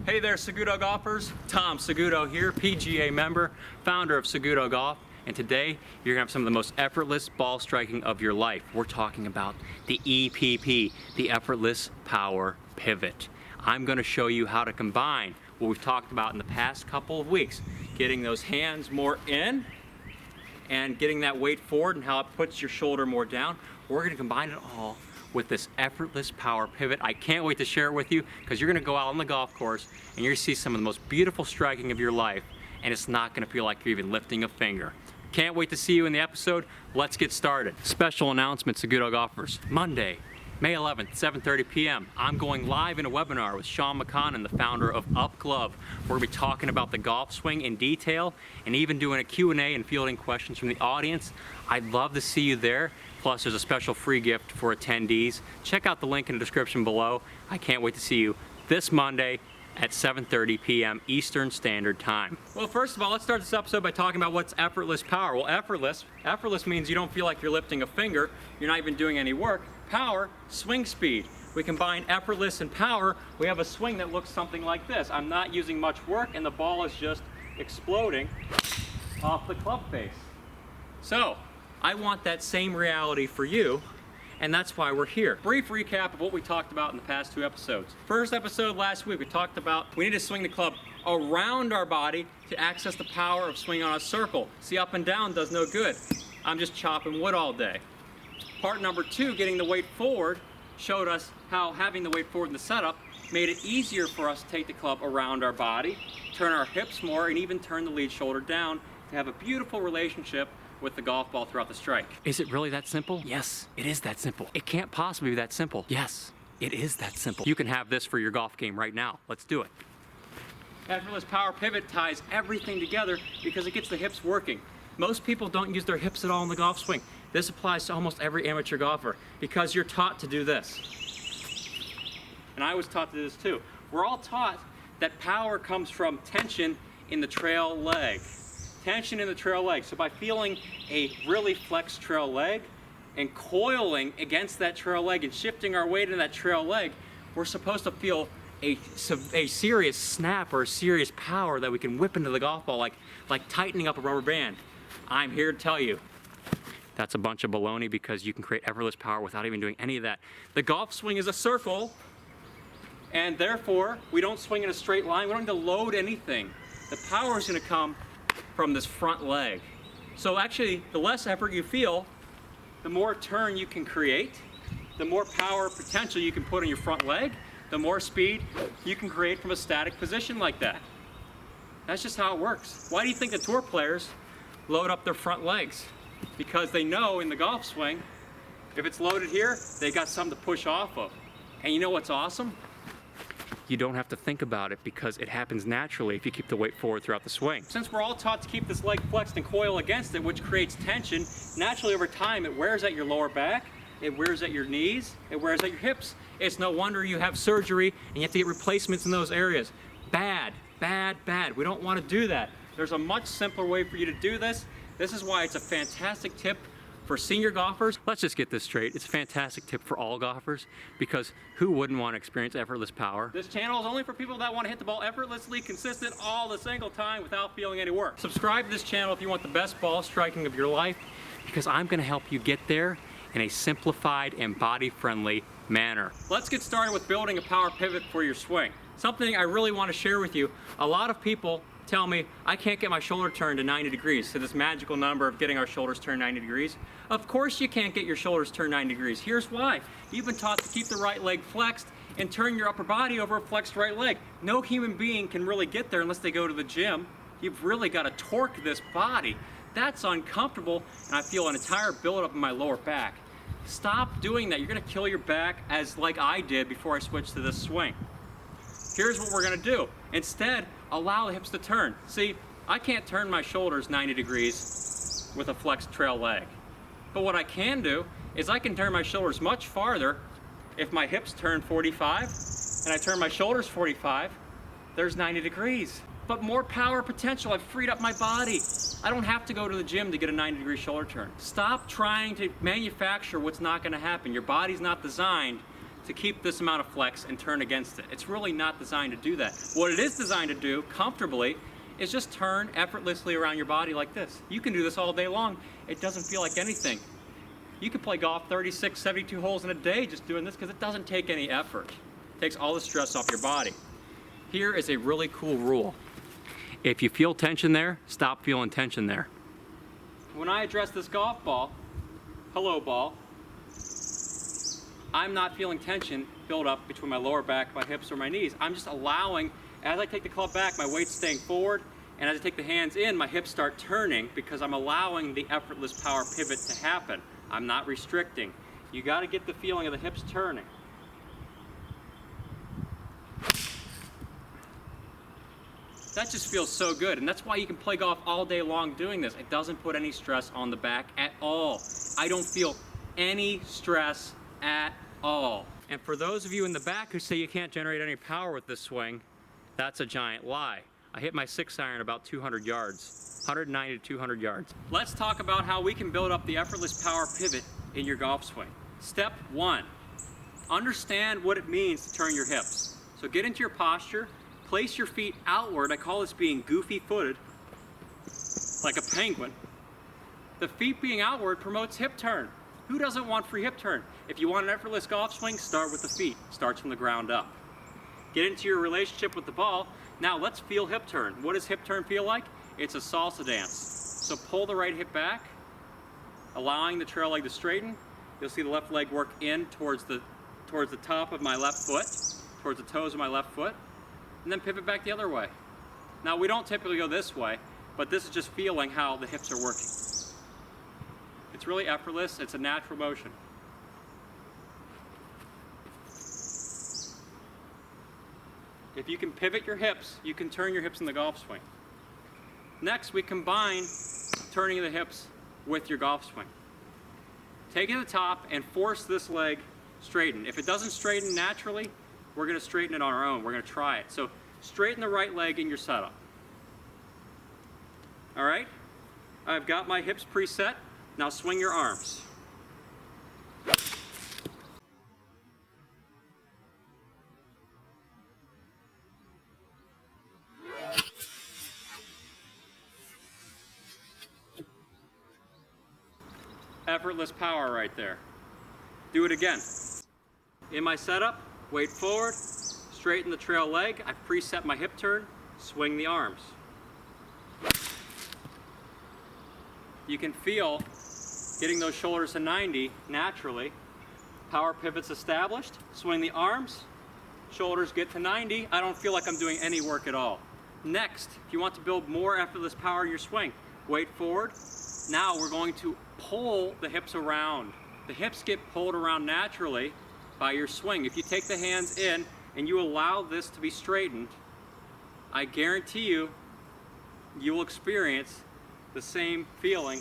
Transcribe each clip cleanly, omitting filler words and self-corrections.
Hey there, Seguto golfers. Tom Seguto here, PGA member, founder of SagutoGolf, and today you're gonna have some of the most effortless ball striking of your life. We're talking about the EPP, the Effortless Power Pivot. I'm gonna show you how to combine what we've talked about in the past couple of weeks, getting those hands more in and getting that weight forward and how it puts your shoulder more down. We're gonna combine it all with this effortless power pivot. I can't wait to share it with you because you're gonna go out on the golf course and you're gonna see some of the most beautiful striking of your life, and it's not gonna feel like you're even lifting a finger. Can't wait to see you in the episode. Let's get started. Special announcement, Seguto golfers. Monday, May 11th, 7:30 p.m. I'm going live in a webinar with Sean McConnon, the founder of Up Glove. We're gonna be talking about the golf swing in detail and even doing a Q&A and fielding questions from the audience. I'd love to see you there. Plus, there's a special free gift for attendees. Check out the link in the description below. I can't wait to see you this Monday at 7:30 p.m. Eastern Standard Time. Well, first of all, let's start this episode by talking about what's effortless power. Well, effortless means you don't feel like you're lifting a finger. You're not even doing any work. Power, swing speed. We combine effortless and power. We have a swing that looks something like this. I'm not using much work and the ball is just exploding off the club face. So, I want that same reality for you, and that's why we're here. Brief recap of what we talked about in the past two episodes. First episode last week, we talked about we need to swing the club around our body to access the power of swinging on a circle. See, up and down does no good. I'm just chopping wood all day. Part number two, getting the weight forward, showed us how having the weight forward in the setup made it easier for us to take the club around our body, turn our hips more, and even turn the lead shoulder down to have a beautiful relationship with the golf ball throughout the strike. Is it really that simple? Yes, it is that simple. It can't possibly be that simple. Yes, it is that simple. You can have this for your golf game right now. Let's do it. Effortless Power Pivot ties everything together because it gets the hips working. Most people don't use their hips at all in the golf swing. This applies to almost every amateur golfer because you're taught to do this. And I was taught to do this too. We're all taught that power comes from tension in the trail leg. Tension in the trail leg. So by feeling a really flexed trail leg and coiling against that trail leg and shifting our weight in that trail leg, we're supposed to feel a serious snap or a serious power that we can whip into the golf ball like tightening up a rubber band. I'm here to tell you that's a bunch of baloney because you can create effortless power without even doing any of that. The golf swing is a circle, and therefore we don't swing in a straight line. We don't need to load anything. The power is going to come from this front leg. So actually, the less effort you feel, the more turn you can create, the more power potential you can put in your front leg, the more speed you can create from a static position like that. That's just how it works. Why do you think the tour players load up their front legs? Because they know in the golf swing, if it's loaded here, they got something to push off of. And you know what's awesome? You don't have to think about it because it happens naturally if you keep the weight forward throughout the swing. Since we're all taught to keep this leg flexed and coil against it, which creates tension, naturally over time it wears at your lower back, it wears at your knees, it wears at your hips. It's no wonder you have surgery and you have to get replacements in those areas. Bad, bad, bad. We don't want to do that. There's a much simpler way for you to do this. This is why it's a fantastic tip for senior golfers. Let's just get this straight. It's a fantastic tip for all golfers because who wouldn't want to experience effortless power? This channel is only for people that want to hit the ball effortlessly, consistent, all the single time without feeling any work. Subscribe to this channel if you want the best ball striking of your life because I'm going to help you get there in a simplified and body-friendly manner. Let's get started with building a power pivot for your swing. Something I really want to share with you. A lot of people tell me I can't get my shoulder turned to 90 degrees, so this magical number of getting our shoulders turned 90 degrees. Of course you can't get your shoulders turned 90 degrees. Here's why. You've been taught to keep the right leg flexed and turn your upper body over a flexed right leg. No human being can really get there unless they go to the gym. You've really got to torque this body. That's uncomfortable, and I feel an entire buildup in my lower back. Stop doing that. You're going to kill your back like I did before I switched to this swing. Here's what we're going to do. Instead, allow the hips to turn. See, I can't turn my shoulders 90 degrees with a flexed trail leg. But what I can do is I can turn my shoulders much farther if my hips turn 45 and I turn my shoulders 45, there's 90 degrees. But more power potential, I've freed up my body. I don't have to go to the gym to get a 90-degree shoulder turn. Stop trying to manufacture what's not gonna happen. Your body's not designed to keep this amount of flex and turn against it. It's really not designed to do that. What it is designed to do comfortably is just turn effortlessly around your body like this. You can do this all day long. It doesn't feel like anything. You can play golf 36, 72 holes in a day just doing this because it doesn't take any effort. It takes all the stress off your body. Here is a really cool rule. If you feel tension there, stop feeling tension there. When I address this golf ball, hello ball, I'm not feeling tension build up between my lower back, my hips, or my knees. I'm just allowing, as I take the club back, my weight's staying forward, and as I take the hands in, my hips start turning because I'm allowing the effortless power pivot to happen. I'm not restricting. You got to get the feeling of the hips turning. That just feels so good, and that's why you can play golf all day long doing this. It doesn't put any stress on the back at all. I don't feel any stress at all. And for those of you in the back who say you can't generate any power with this swing, that's a giant lie. I hit my 6-iron about 200 yards, 190 to 200 yards. Let's talk about how we can build up the effortless power pivot in your golf swing. Step 1, understand what it means to turn your hips. So get into your posture, place your feet outward. I call this being goofy-footed, like a penguin. The feet being outward promotes hip turn. Who doesn't want free hip turn? If you want an effortless golf swing, start with the feet. Starts from the ground up. Get into your relationship with the ball. Now let's feel hip turn. What does hip turn feel like? It's a salsa dance. So pull the right hip back, allowing the trail leg to straighten. You'll see the left leg work in towards the top of my left foot, towards the toes of my left foot, and then pivot back the other way. Now we don't typically go this way, but this is just feeling how the hips are working. It's really effortless, it's a natural motion. If you can pivot your hips, you can turn your hips in the golf swing. Next, we combine turning the hips with your golf swing. Take it to the top and force this leg straighten. If it doesn't straighten naturally, we're going to straighten it on our own. We're going to try it. So straighten the right leg in your setup. All right? I've got my hips preset. Now swing your arms. Effortless power right there. Do it again. In my setup, weight forward, straighten the trail leg. I've preset my hip turn, swing the arms. You can feel getting those shoulders to 90 naturally. Power pivot's established, swing the arms, shoulders get to 90. I don't feel like I'm doing any work at all. Next, if you want to build more effortless power in your swing, weight forward. Now we're going to pull the hips around. The hips get pulled around naturally by your swing. If you take the hands in and you allow this to be straightened, I guarantee you, you will experience the same feeling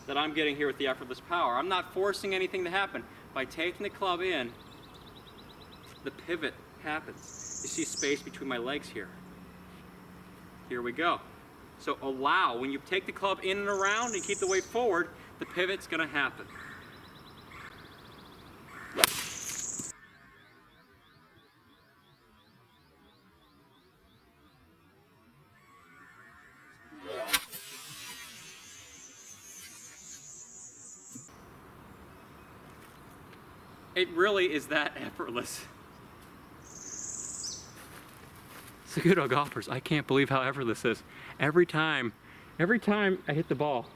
that I'm getting here with the effortless power. I'm not forcing anything to happen. By taking the club in, the pivot happens. You see space between my legs here. Here we go. So allow, when you take the club in and around and keep the weight forward, the pivot's gonna happen. It really is that effortless. Seguto golfers, I can't believe how effortless this is. Every time I hit the ball,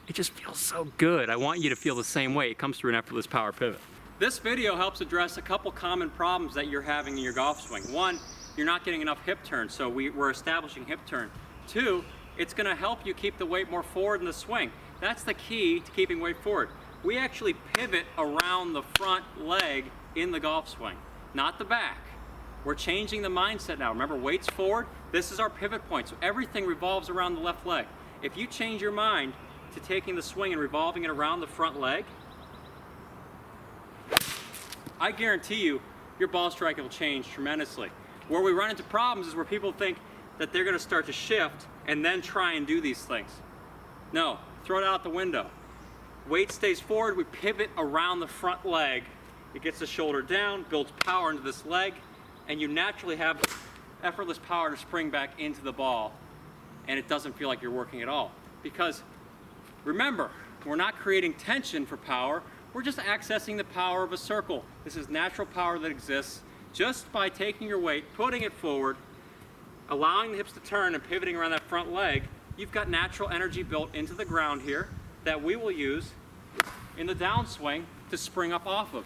it just feels so good. I want you to feel the same way. It comes through an effortless power pivot. This video helps address a couple common problems that you're having in your golf swing. One, you're not getting enough hip turn, so we're establishing hip turn. Two, it's gonna help you keep the weight more forward in the swing. That's the key to keeping weight forward. We actually pivot around the front leg in the golf swing, not the back. We're changing the mindset now. Remember, weight's forward. This is our pivot point. So everything revolves around the left leg. If you change your mind to taking the swing and revolving it around the front leg, I guarantee you, your ball striking will change tremendously. Where we run into problems is where people think that they're gonna start to shift and then try and do these things. No, throw it out the window. Weight stays forward, we pivot around the front leg it gets the shoulder down, builds power into this leg, and you naturally have effortless power to spring back into the ball, and it doesn't feel like you're working at all. Because remember, we're not creating tension for power, we're just accessing the power of a circle. This is natural power that exists just by taking your weight, putting it forward, allowing the hips to turn and pivoting around that front leg. You've got natural energy built into the ground here that we will use in the downswing to spring up off of.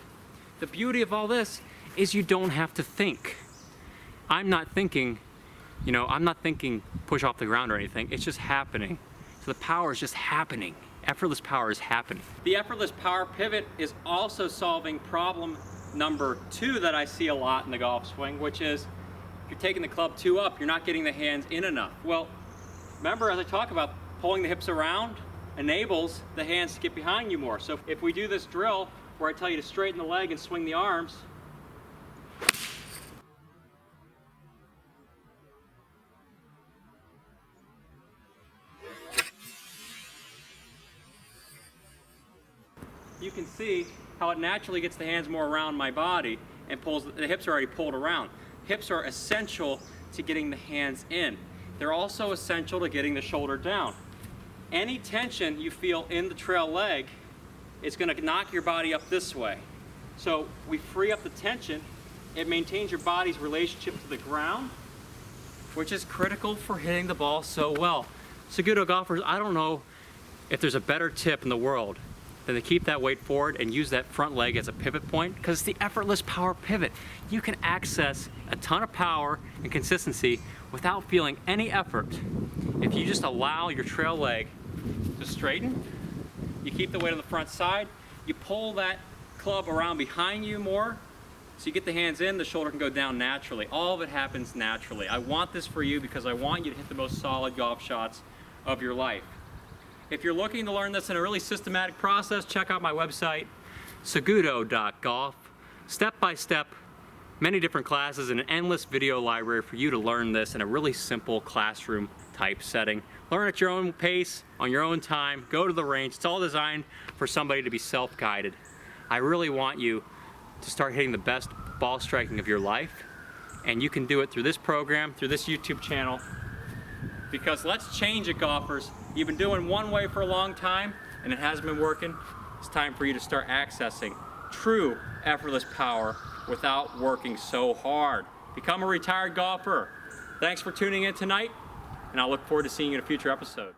The beauty of all this is you don't have to think. I'm not thinking push off the ground or anything. It's just happening. So the power is just happening. Effortless power is happening. The effortless power pivot is also solving problem number 2 that I see a lot in the golf swing, which is if you're taking the club too up, you're not getting the hands in enough. Well, remember as I talk about pulling the hips around enables the hands to get behind you more. So if we do this drill where I tell you to straighten the leg and swing the arms, you can see how it naturally gets the hands more around my body and pulls, the hips are already pulled around. Hips are essential to getting the hands in. They're also essential to getting the shoulder down. Any tension you feel in the trail leg is going to knock your body up this way. So we free up the tension. It maintains your body's relationship to the ground, which is critical for hitting the ball so well. Seguto golfers, I don't know if there's a better tip in the world than to keep that weight forward and use that front leg as a pivot point, because it's the effortless power pivot. You can access a ton of power and consistency without feeling any effort. If you just allow your trail leg to straighten, you keep the weight on the front side, you pull that club around behind you more, so you get the hands in, the shoulder can go down naturally. All of it happens naturally. I want this for you because I want you to hit the most solid golf shots of your life. If you're looking to learn this in a really systematic process, check out my website, SagutoGolf. Step by step, many different classes, and an endless video library for you to learn this in a really simple classroom type setting. Learn at your own pace, on your own time, go to the range. It's all designed for somebody to be self-guided. I really want you to start hitting the best ball striking of your life, and you can do it through this program, through this YouTube channel, because let's change it, golfers. You've been doing one way for a long time and it hasn't been working. It's time for you to start accessing true effortless power without working so hard. Become a retired golfer. Thanks for tuning in tonight, and I'll look forward to seeing you in a future episode.